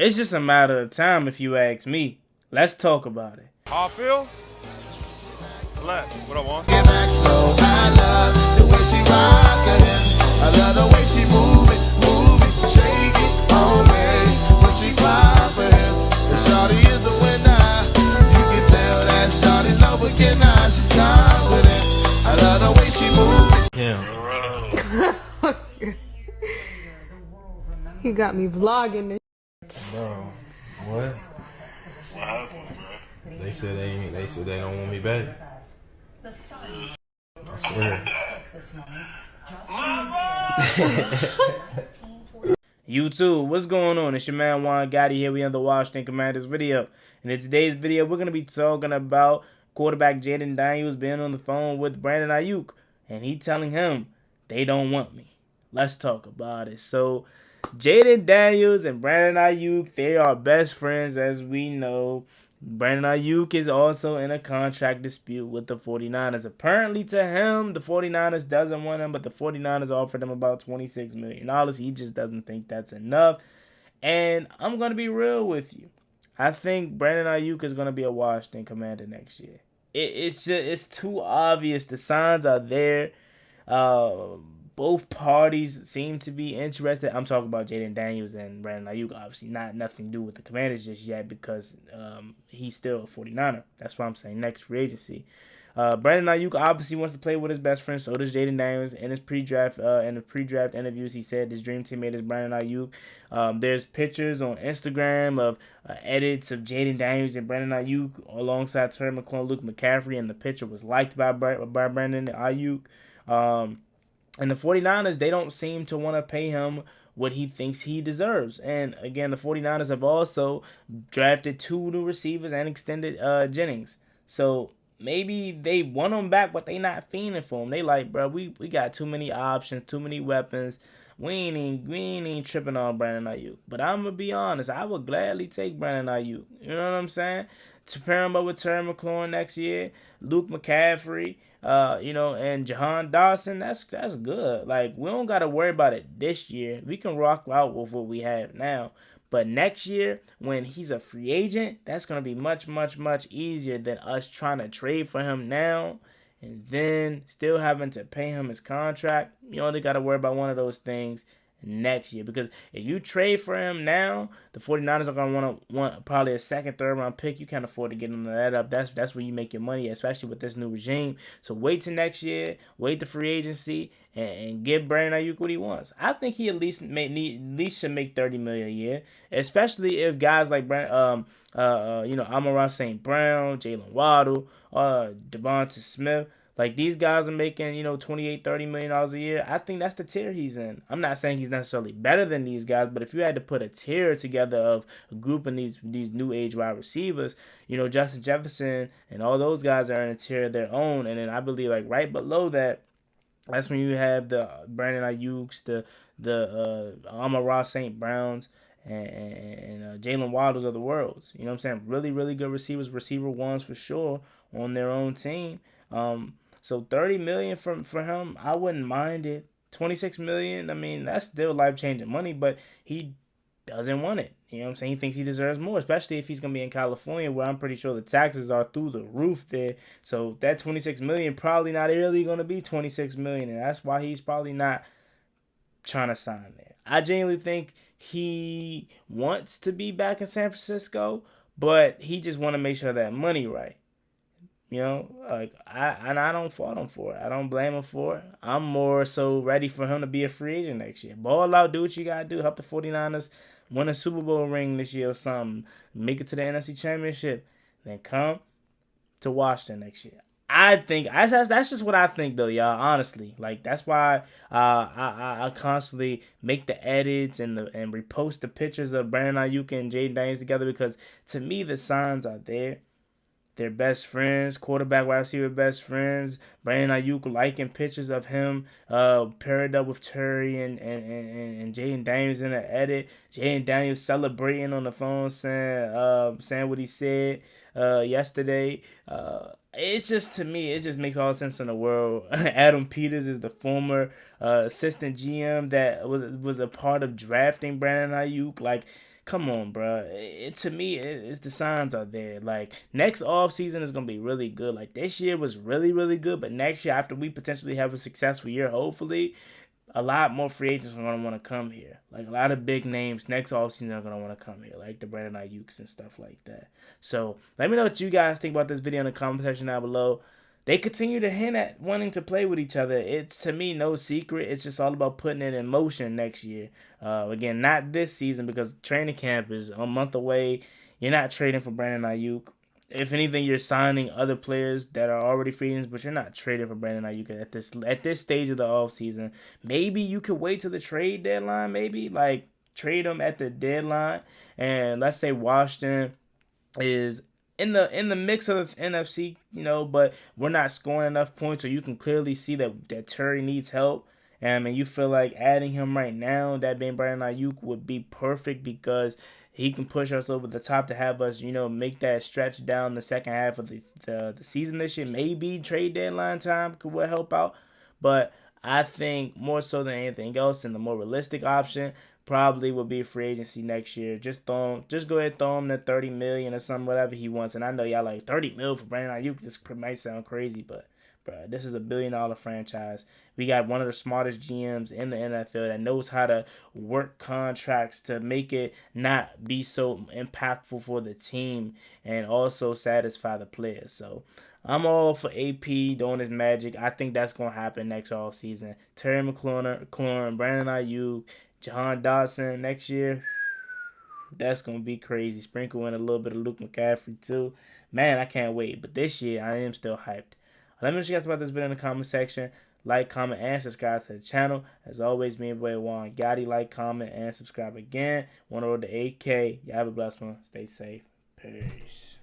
It's just a matter of time if you ask me. Let's talk about it. How I feel? Blessed. What I want? Get back slow, I love the way she rockin' it. I love the way she move it, shake it on me. When she poppin', the shawty is the winner. You can tell that shawty love again now. She's confident. I love the way she move it. Yeah. He got me vlogging this. Bro, what? What happened, bro? They said they don't want me back. I swear. YouTube, what's going on? It's your man Gotti here. We on the Washington Commanders video. And in today's video, we're gonna be talking about quarterback Jayden Daniels being on the phone with Brandon Aiyuk, and he telling him they don't want me. Let's talk about it. So, Jayden Daniels and Brandon Aiyuk, they are best friends, as we know. Brandon Aiyuk is also in a contract dispute with the 49ers. Apparently to him, the 49ers doesn't want him, but the 49ers offered him about $26 million. He just doesn't think that's enough. And I'm going to be real with you. I think Brandon Aiyuk is going to be a Washington Commander next year. It's too obvious. The signs are there. Both parties seem to be interested. I'm talking about Jayden Daniels and Brandon Aiyuk. Obviously, nothing to do with the Commanders just yet because he's still a 49er. That's why I'm saying next free agency. Brandon Aiyuk obviously wants to play with his best friend. So does Jayden Daniels. In his pre-draft interviews, he said his dream teammate is Brandon Aiyuk. There's pictures on Instagram of edits of Jayden Daniels and Brandon Aiyuk alongside Terry McLaurin, Luke McCaffrey, and the picture was liked by Brandon Aiyuk. And the 49ers, they don't seem to want to pay him what he thinks he deserves. And again, the 49ers have also drafted 2 new receivers and extended Jennings. So maybe they want him back, but they not fiending for him. They like, bro, we got too many options, too many weapons. We ain't even tripping on Brandon Aiyuk. But I'm going to be honest, I would gladly take Brandon Aiyuk. You know what I'm saying? To pair him up with Terry McLaurin next year, Luke McCaffrey, and Jahan Dawson, that's good. Like, we don't got to worry about it this year. We can rock out with what we have now. But next year, when he's a free agent, that's going to be much, much, much easier than us trying to trade for him now and then still having to pay him his contract. You only got to worry about one of those things next year, because if you trade for him now, the 49ers are going to want probably a second, third round pick. You can't afford to get into that up. That's where you make your money, especially with this new regime. So wait till next year, wait the free agency, and give Brandon Aiyuk what he wants. I think he at least should make $30 million a year, especially if guys like Amon-Ra St. Brown, Jalen Waddle, Devonta Smith, like these guys are making, $28-30 million a year. I think that's the tier he's in. I'm not saying he's necessarily better than these guys, but if you had to put a tier together of a group of these new age wide receivers, Justin Jefferson and all those guys are in a tier of their own. And then I believe like right below that, that's when you have the Brandon Aiyuks, the Amon-Ra St. Browns, and Jalen Waddles of the worlds. You know what I'm saying? Really, really good receivers, receiver ones for sure on their own team. So $30 million for him, I wouldn't mind it. $26 million, I mean, that's still life-changing money, but he doesn't want it. You know what I'm saying? He thinks he deserves more, especially if he's going to be in California, where I'm pretty sure the taxes are through the roof there. So that $26 million probably not really going to be $26 million, and that's why he's probably not trying to sign there. I genuinely think he wants to be back in San Francisco, but he just want to make sure that money right. I don't fault him for it. I don't blame him for it. I'm more so ready for him to be a free agent next year. Ball out, do what you got to do. Help the 49ers win a Super Bowl ring this year or something. Make it to the NFC Championship. Then come to Washington next year. I think that's just what I think, though, y'all. Honestly, like that's why I constantly make the edits and repost the pictures of Brandon Aiyuk and Jayden Daniels together, because to me the signs are there. They're best friends, quarterback, wide receiver, best friends. Brandon Aiyuk liking pictures of him paired up with Terry and Jayden Daniels in the edit. Jayden Daniels celebrating on the phone, saying what he said yesterday. It's just, to me, it just makes all sense in the world. Adam Peters is the former assistant GM that was a part of drafting Brandon Aiyuk. Like, come on, bro. To me, it's the signs are there. Like, next off season is gonna be really good. Like, this year was really, really good, but next year, after we potentially have a successful year, hopefully, a lot more free agents are gonna want to come here. Like, a lot of big names next off season are gonna want to come here, like the Brandon Aiyuks and stuff like that. So let me know what you guys think about this video in the comment section down below. They continue to hint at wanting to play with each other. It's, to me, no secret. It's just all about putting it in motion next year. Again, not this season because training camp is a month away. You're not trading for Brandon Aiyuk. If anything, you're signing other players that are already free agents, but you're not trading for Brandon Aiyuk at this stage of the offseason. Maybe you could wait till the trade deadline, maybe. Like, trade him at the deadline. And let's say Washington is in the mix of the NFC, but we're not scoring enough points, or you can clearly see that Terry needs help. And you feel like adding him right now, that being Brandon Aiyuk, would be perfect because he can push us over the top to have us, make that stretch down the second half of the season this year. Maybe trade deadline time could help out. But I think more so than anything else, and the more realistic option probably will be free agency next year. Just go ahead and throw him the $30 million or something, whatever he wants. And I know y'all like $30 million for Brandon Aiyuk. This might sound crazy, but bro, this is a $1 billion franchise. We got one of the smartest GMs in the NFL that knows how to work contracts to make it not be so impactful for the team and also satisfy the players. So I'm all for AP doing his magic. I think that's going to happen next offseason. Terry McLaurin, Brandon Aiyuk, Jahan Dotson next year. That's going to be crazy. Sprinkle in a little bit of Luke McCaffrey too. Man, I can't wait. But this year, I am still hyped. Let me know what you guys about this video in the comment section. Like, comment, and subscribe to the channel. As always, me and boy Juan Gotti. Like, comment, and subscribe again. Want to roll to 8K. Y'all have a blessed one. Stay safe. Peace.